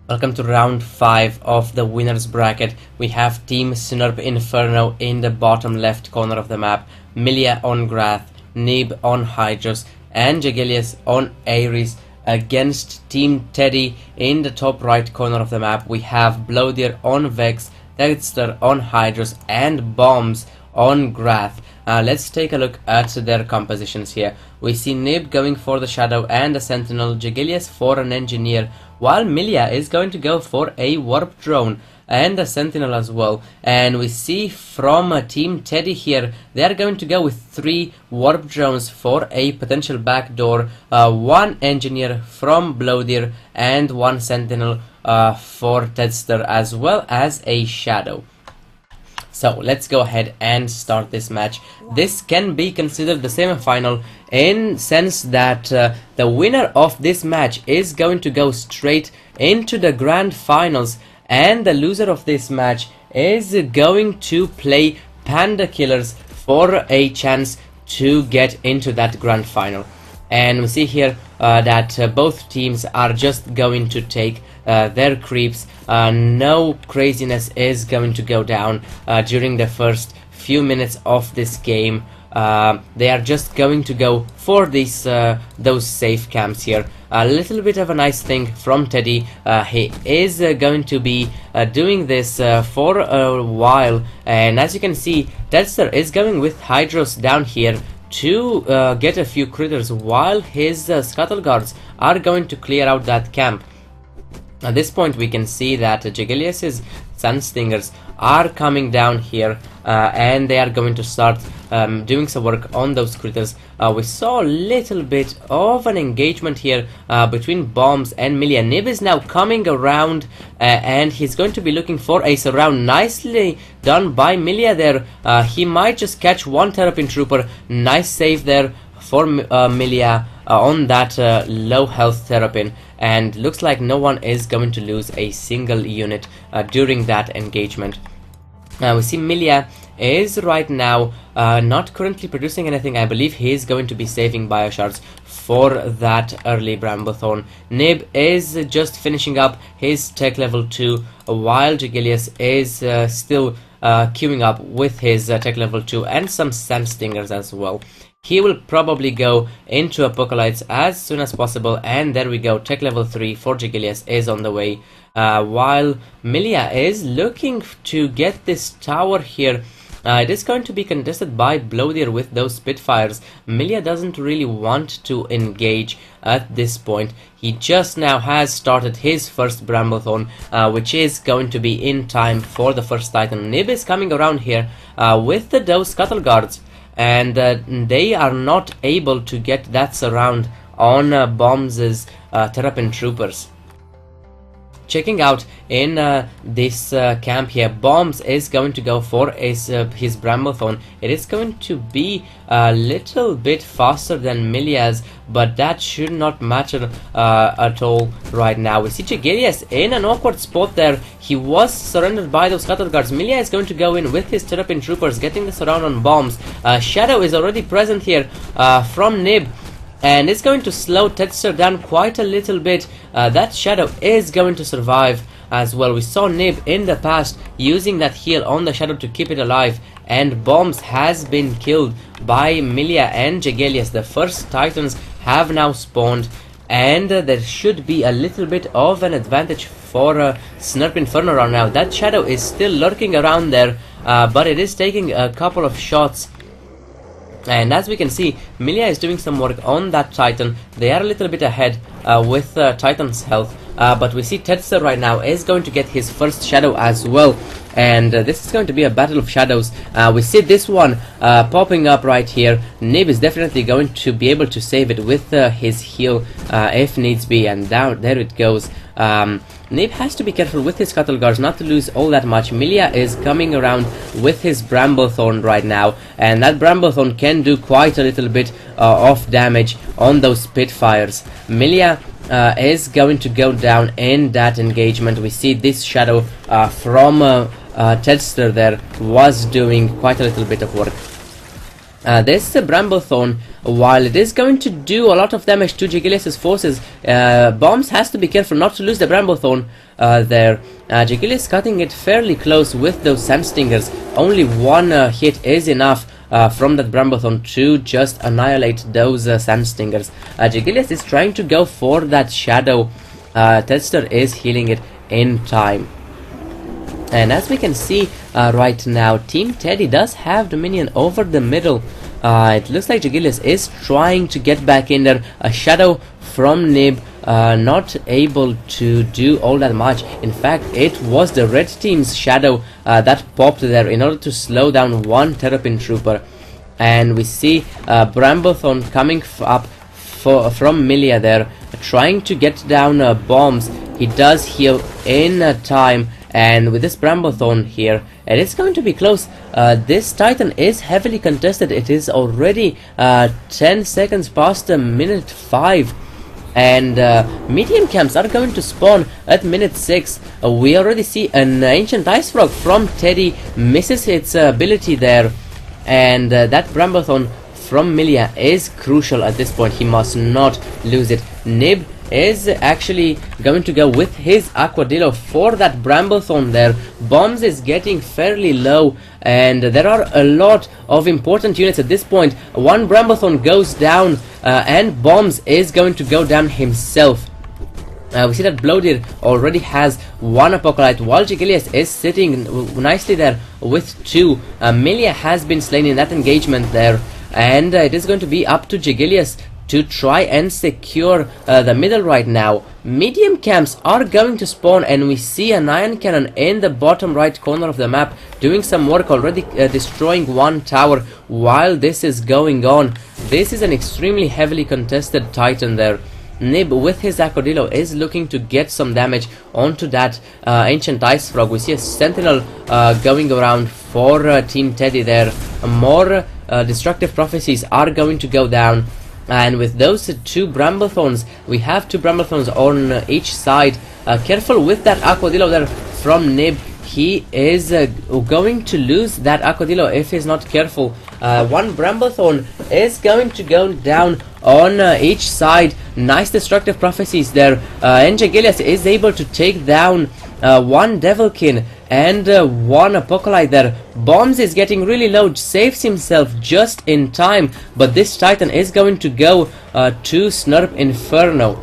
Welcome to round 5 of the winners bracket. We have Team Snerp Inferno in the bottom left corner of the map, Milia on Grath, Nib on Hydros, and Jagelius on Ares against Team Teddy in the top right corner of the map. We have Blowdeer on Vex, Dexter on Hydros, and Bombs on Grath. Let's take a look at their compositions here. We see Nib going for the Shadow and the Sentinel, Jagelius for an Engineer, while Milia is going to go for a Warp Drone and a Sentinel as well. And we see from Team Teddy here, they are going to go with 3 Warp Drones for a potential backdoor, 1 Engineer from Blowdeer, and 1 Sentinel for Dexter, as well as a Shadow. So let's go ahead and start this match. This can be considered the semi-final in sense that the winner of this match is going to go straight into the grand finals, and the loser of this match is going to play Panda Killers for a chance to get into that grand final. And we see here that both teams are just going to take their creeps. No craziness is going to go down during the first few minutes of this game. They are just going to go for those safe camps here. A little bit of a nice thing from Teddy. He is going to be doing this for a while, and as you can see, Dexter is going with Hydros down here to get a few critters, while his Scuttle Guards are going to clear out that camp. At this point we can see that Jagelius's Sunstingers are coming down here, and they are going to start doing some work on those critters. We saw a little bit of an engagement here between Bombs and Milia. Nib is now coming around, and he's going to be looking for a surround. Nicely done by Milia there. He might just catch 1 Terrapin Trooper. Nice save there for Milia on that low health Terrapin, and looks like no one is going to lose a single unit during that engagement. We see Milia is right now not currently producing anything. I believe he is going to be saving Bioshards for that early Bramblethorn. Nib is just finishing up his tech level 2, while Jagelius is still queuing up with his tech level 2 and some Sand Stingers as well. He will probably go into Apocalypse as soon as possible, and there we go, tech level 3 for Jagelius is on the way, while Milia is looking to get this tower here. It is going to be contested by Blowdeer with those Spitfires. Milia doesn't really want to engage at this point. He just now has started his first Bramblethorn, which is going to be in time for the first Titan. Nib is coming around here with those Scuttle Guards, and they are not able to get that surround on Bombs' Terrapin Troopers. Checking out in this camp here, Bombs is going to go for his Bramblethorn. It is going to be a little bit faster than Milia's, but that should not matter at all right now. We see Jagelius in an awkward spot there. He was surrendered by those Scuttle Guards. Milia is going to go in with his Terrapin Troopers, getting the surround on Bombs. Shadow is already present here from Nib, and it's going to slow Dexter down quite a little bit. That Shadow is going to survive as well. We saw Nib in the past using that heal on the Shadow to keep it alive, and Bombs has been killed by Milia and Jagelius. The first Titans have now spawned, and there should be a little bit of an advantage for Snerp Inferno right now. That Shadow is still lurking around there, but it is taking a couple of shots. And as we can see, Milia is doing some work on that Titan. They are a little bit ahead with Titan's health, but we see Dexter right now is going to get his first Shadow as well, and this is going to be a battle of shadows. We see this one popping up right here. Nib is definitely going to be able to save it with his heal if needs be, and down there it goes. Nib has to be careful with his Scuttle Guards not to lose all that much. Milia is coming around with his Bramblethorn right now, and that Bramblethorn can do quite a little bit of damage on those Spitfires. Milia is going to go down in that engagement. We see this Shadow from Dexter there was doing quite a little bit of work. This Bramblethorn, while it is going to do a lot of damage to Jegilius' forces, Bombs has to be careful not to lose the Bramblethorn there. Jegilius cutting it fairly close with those Sandstingers. Only one hit is enough from that Bramblethorn to just annihilate those Sandstingers. Jegilius is trying to go for that Shadow. Tester is healing it in time. And as we can see right now, Team Teddy does have dominion over the middle. It looks like Jegilius is trying to get back in there. A Shadow from Nib, not able to do all that much. In fact, it was the red team's Shadow that popped there in order to slow down one Terrapin Trooper. And we see Bramblethorn coming up from Milia there, trying to get down Bombs. He does heal in time. And with this Bramblethorn here, it is going to be close. This Titan is heavily contested. It is already 10 seconds past minute 5. And medium camps are going to spawn at minute 6. We already see an Ancient Ice Frog from Teddy misses its ability there. And that Bramblethorn from Milia is crucial at this point. He must not lose it. Nib is actually going to go with his Aquadillo for that Bramblethorn there. Bombs is getting fairly low, and there are a lot of important units at this point. One Bramblethorn goes down, and Bombs is going to go down himself. We see that Blowdeer already has one Apocalypse, while Jegilius is sitting nicely there with 2. Milia has been slain in that engagement there, and it is going to be up to Jegilius to try and secure the middle right now. Medium camps are going to spawn, and we see an ion cannon in the bottom right corner of the map doing some work, already destroying one tower while this is going on. This is an extremely heavily contested Titan there. Nib with his Aquadillo is looking to get some damage onto that Ancient Ice Frog. We see a Sentinel going around for Team Teddy there. More destructive prophecies are going to go down. And with those 2 Bramblethorns, we have 2 Bramblethorns on each side. Careful with that Aquadillo there from Nib. He is going to lose that Aquadillo if he's not careful. One Bramblethorn is going to go down on each side. Nice destructive prophecies there. And Jegilius is able to take down one Devilkin and one Apocalypse there. Bombs is getting really low, saves himself just in time, but this Titan is going to go to Snerp Inferno.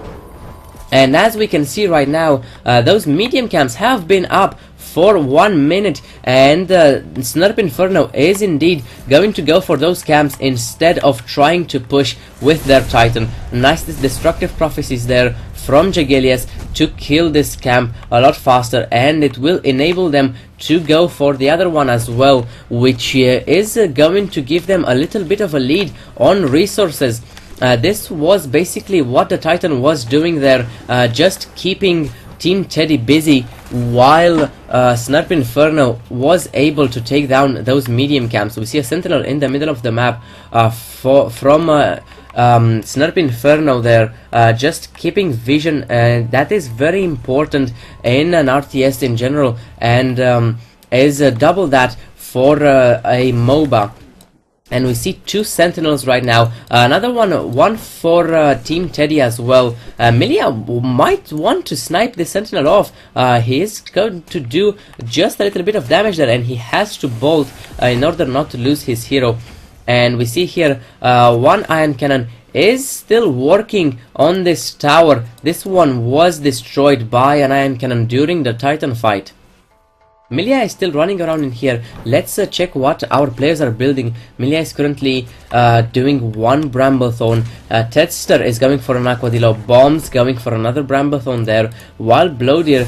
And as we can see right now, those medium camps have been up for 1 minute, and Snerp Inferno is indeed going to go for those camps instead of trying to push with their Titan. Nice destructive prophecies there from Jegilius to kill this camp a lot faster, and it will enable them to go for the other one as well, which is going to give them a little bit of a lead on resources. This was basically what the Titan was doing there, just keeping Team Teddy busy while Snerp Inferno was able to take down those medium camps. We see a Sentinel in the middle of the map from Snerp Inferno there, just keeping vision, and that is very important in an RTS in general, and is double that for a MOBA. And we see 2 Sentinels right now. Another one for Team Teddy as well. Milia might want to snipe the Sentinel off. He is going to do just a little bit of damage there, and he has to bolt in order not to lose his hero. And we see here one Ion Cannon is still working on this tower. This one was destroyed by an Ion Cannon during the Titan fight. Milia is still running around in here. Let's check what our players are building. Milia is currently doing one Bramblethorn. Tedster is going for an Aquadillo. Bombs going for another Bramblethorn there, while Blowdeer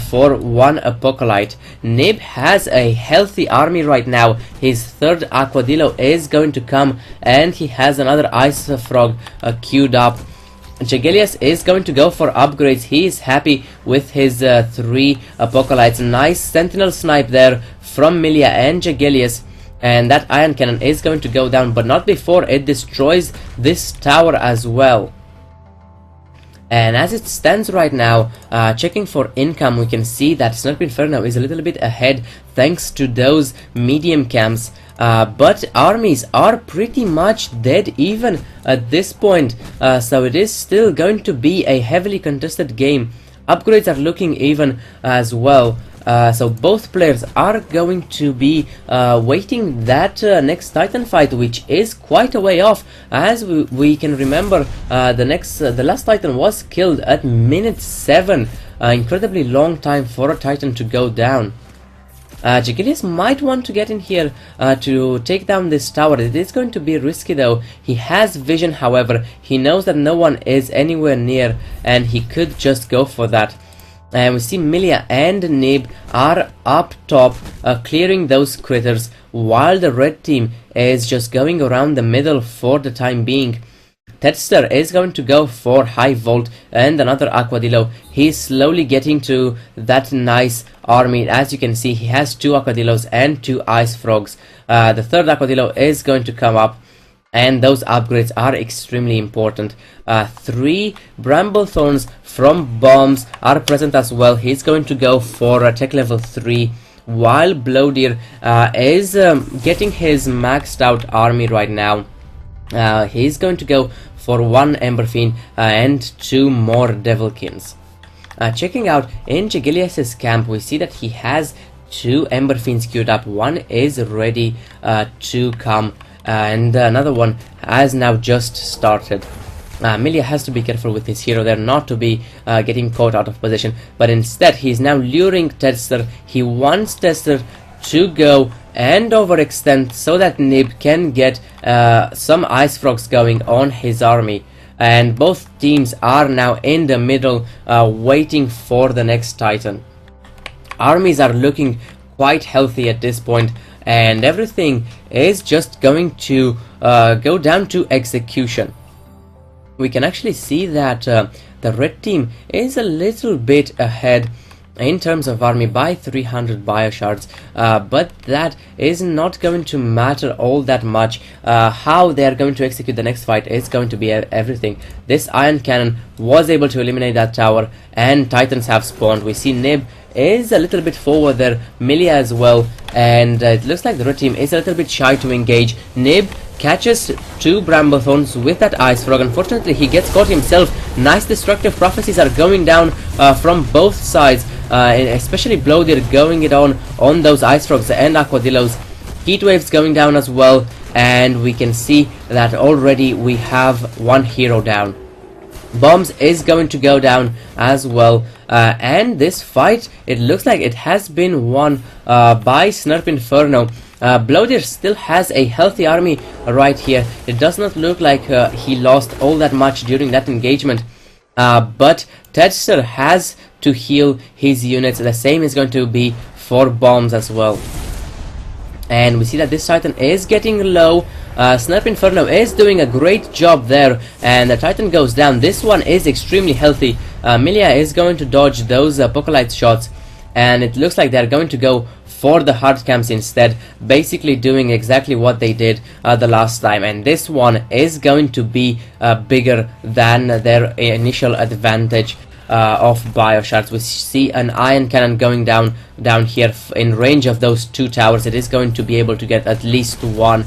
for one Apocalypse. Nib has a healthy army right now. His third Aquadillo is going to come, and he has another Ice Frog queued up. Jegilius is going to go for upgrades. He is happy with his 3 Apocalypse. Nice Sentinel snipe there from Milia and Jegilius. And that Ion Cannon is going to go down, but not before it destroys this tower as well. And as it stands right now, checking for income, we can see that Snerp Inferno is a little bit ahead thanks to those medium camps. but armies are pretty much dead even at this point, so it is still going to be a heavily contested game. Upgrades are looking even as well. So both players are going to be waiting that next Titan fight, which is quite a way off. As we can remember, the last Titan was killed at minute 7. Incredibly long time for a Titan to go down. Jegelius might want to get in here to take down this tower. It is going to be risky though. He has vision, however. He knows that no one is anywhere near, and he could just go for that. And we see Milia and Nib are up top clearing those critters, while the red team is just going around the middle for the time being. Tedster is going to go for High Volt and another Aquadillo. He's slowly getting to that nice army. As you can see, he has 2 Aquadillos and 2 Ice Frogs. The third Aquadillo is going to come up, and those upgrades are extremely important. 3 Bramble Thorns from bombs are present as well. He's going to go for a tech level 3, while Blowdeer is getting his maxed out army right now. He's going to go for 1 Ember Fiend and 2 more Devilkins. Checking out in Jegelius's camp, we see that he has 2 Ember Fiends queued up. One is ready to come, and another one has now just started. Milia has to be careful with his hero there, not to be getting caught out of position, but instead he's now luring Tedster. He wants Tedster to go and overextend so that Nib can get some Ice Frogs going on his army. And both teams are now in the middle waiting for the next Titan. Armies are looking quite healthy at this point, and everything is just going to go down to execution. We can actually see that the red team is a little bit ahead in terms of army by 300 bioshards, but that is not going to matter all that much. How they are going to execute the next fight is going to be everything. This iron cannon was able to eliminate that tower, and Titans have spawned. We see Nib is a little bit forward there, Milia as well, and it looks like the red team is a little bit shy to engage. Nib catches 2 Bramblethorns with that Ice Frog. Unfortunately, he gets caught himself. Nice destructive prophecies are going down from both sides, especially Blowdeer going it on those Ice Frogs and Aquadillos. Heat Waves going down as well, and we can see that already we have 1 hero down. Bombs is going to go down as well, and this fight, it looks like it has been won by Snerp Inferno. Blowdeer still has a healthy army right here. It does not look like he lost all that much during that engagement, but Tedster has to heal his units. The same is going to be for bombs as well. And we see that this Titan is getting low. Snerp Inferno is doing a great job there, and the Titan goes down. This one is extremely healthy. Milia is going to dodge those Apocalypse shots, and it looks like they're going to go for the hard camps instead, basically doing exactly what they did the last time. And this one is going to be bigger than their initial advantage of bioshards. We see an iron cannon going down here in range of those 2 towers. It is going to be able to get at least 1.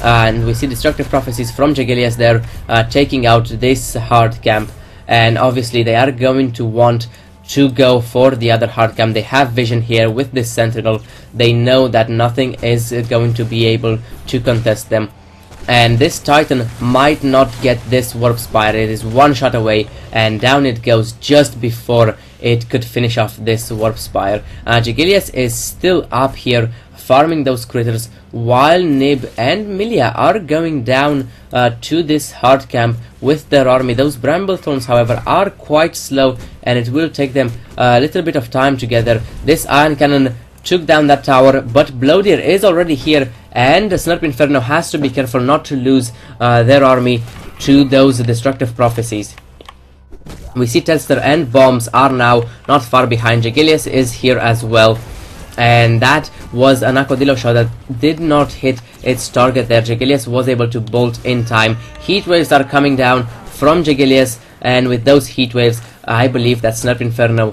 And we see destructive prophecies from Jegelius there taking out this hard camp, and obviously they are going to want to go for the other hard camp. They have vision here with this sentinel. They know that nothing is going to be able to contest them, and this Titan might not get this warp spire. It is 1 shot away, and down it goes just before it could finish off this warp spire. Jegelius is still up here farming those critters, while Nib and Milia are going down to this hard camp with their army. Those Bramblethorns, however, are quite slow, and it will take them a little bit of time to get there. This iron cannon took down that tower, but Blowdeer is already here, and Snerp Inferno has to be careful not to lose their army to those destructive prophecies. We see Tedster and bombs are now not far behind. Jegelius is here as well, and that was an Aquadillo shot that did not hit its target there. Jegelius was able to bolt in time. Heat waves are coming down from Jegelius, and with those heat waves, I believe that Snerp Inferno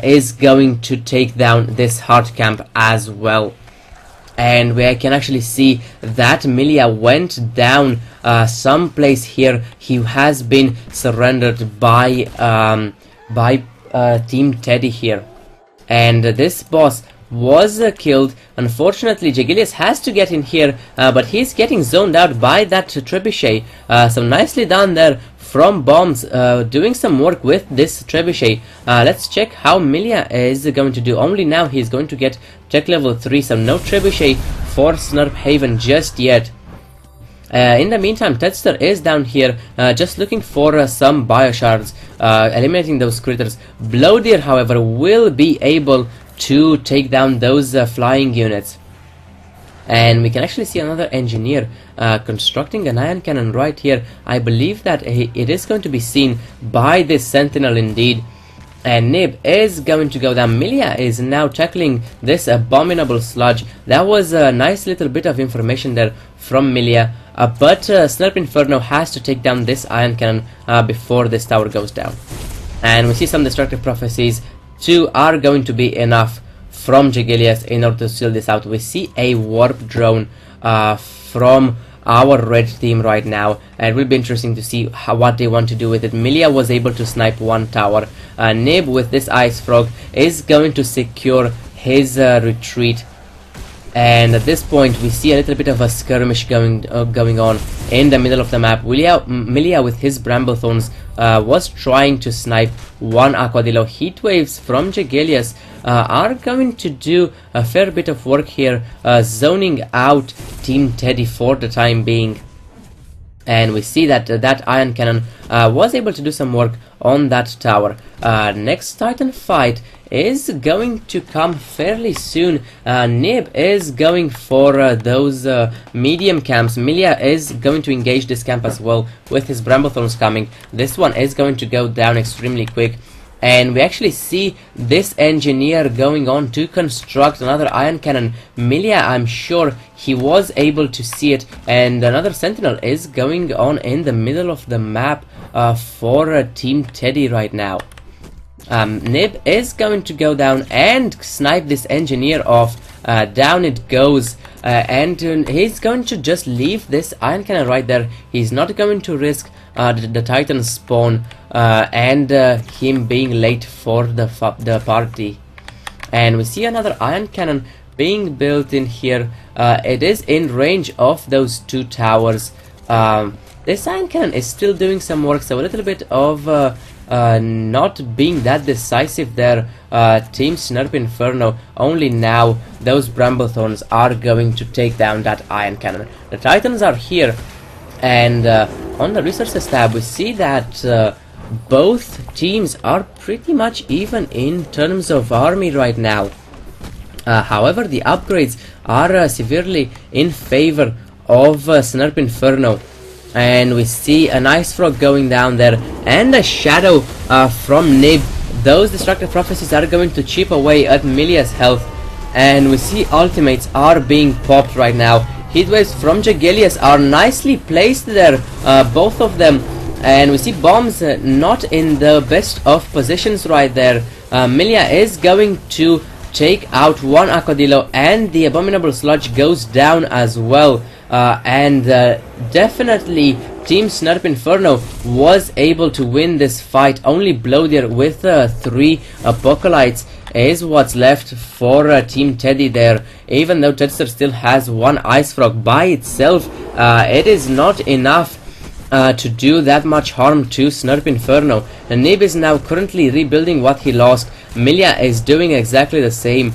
is going to take down this hard camp as well. and we can actually see that Milia went down someplace here. He has been surrendered by Team Teddy here, and this boss was killed. Unfortunately, Jegilius has to get in here, but he's getting zoned out by that trebuchet. So nicely done there from Bombs, doing some work with this trebuchet. Let's check how Milia is going to do. Only now he's going to get tech level 3, so no trebuchet for Snerp Haven just yet. In the meantime, Tedster is down here, just looking for some bioshards, eliminating those critters. Blowdeer, however, will be able to take down those flying units. And we can actually see another engineer constructing an ion cannon right here. I believe that it is going to be seen by this sentinel indeed. And Nib is going to go down. Milia is now tackling this abominable sludge. That was a nice little bit of information there from Milia. But Snerp Inferno has to take down this ion cannon before this tower goes down. And we see some destructive prophecies. 2 are going to be enough from Jegilius in order to seal this out. We see a warp drone from our red team right now, and it will be interesting to see what they want to do with it. Milia was able to snipe 1 tower. Nib with this ice frog is going to secure his retreat. And at this point we see a little bit of a skirmish going on in the middle of the map. Milia with his Bramblethorns was trying to snipe 1 Aquadillo. Heat waves from Jegilius are going to do a fair bit of work here, zoning out Team Teddy for the time being. And we see that that ion cannon was able to do some work on that tower. Next Titan fight is going to come fairly soon. Nib is going for those medium camps. Milia is going to engage this camp as well with his Bramblethorns coming. This one is going to go down extremely quick. And we actually see this engineer going on to construct another ion cannon. Milia, I'm sure he was able to see it, and another sentinel is going on in the middle of the map for Team Teddy right now. Nib is going to go down and snipe this engineer off. Down it goes, and he's going to just leave this ion cannon right there. He's not going to risk the Titan spawn and him being late for the party. And we see another ion cannon being built in here. It is in range of those 2 towers. This ion cannon is still doing some work, so a little bit of not being that decisive there. Team Snerp Inferno, only now those Bramblethorns are going to take down that ion cannon. The Titans are here, and on the resources tab we see that both teams are pretty much even in terms of army right now. However, the upgrades are severely in favor of Snerp Inferno. And we see an ice frog going down there and a shadow from Nib. Those destructive prophecies are going to chip away at Milia's health, and we see ultimates are being popped right now. Heatwaves from Jegilius are nicely placed there, both of them, and we see bombs not in the best of positions right there. Milia is going to take out 1 Aquadillo, and the abominable sludge goes down as well. And definitely Team Snerp Inferno was able to win this fight. Only Blowdeer with 3 Apocalypses is what's left for Team Teddy there. Even though Tedster still has 1 Ice Frog by itself, it is not enough to do that much harm to Snerp Inferno. Nib is now currently rebuilding what he lost. Milia is doing exactly the same.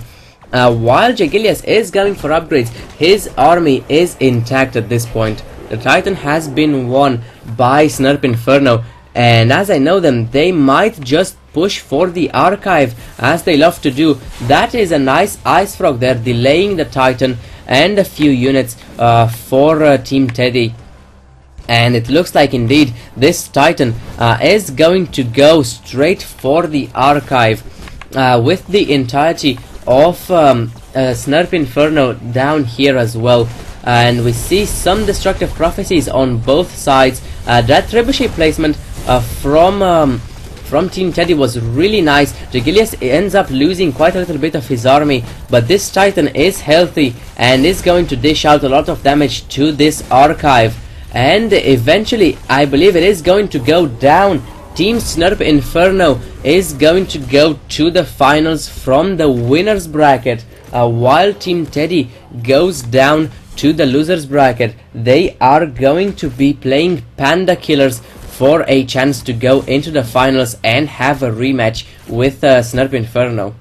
While Jegilius is going for upgrades, his army is intact at this point. The Titan has been won by Snerp Inferno, and as I know them, they might just push for the archive as they love to do. That is a nice ice frog there, delaying the Titan and a few units for Team Teddy. And it looks like indeed this Titan is going to go straight for the archive with the entirety of Snerp Inferno down here as well. And we see some destructive prophecies on both sides. That trebuchet placement from from Team Teddy was really nice. Jegilius ends up losing quite a little bit of his army, but this Titan is healthy and is going to dish out a lot of damage to this archive. And eventually, I believe it is going to go down. Team Snerp Inferno is going to go to the finals from the winners bracket, while Team Teddy goes down to the losers bracket. They are going to be playing Panda Killers for a chance to go into the finals and have a rematch with Snerp Inferno.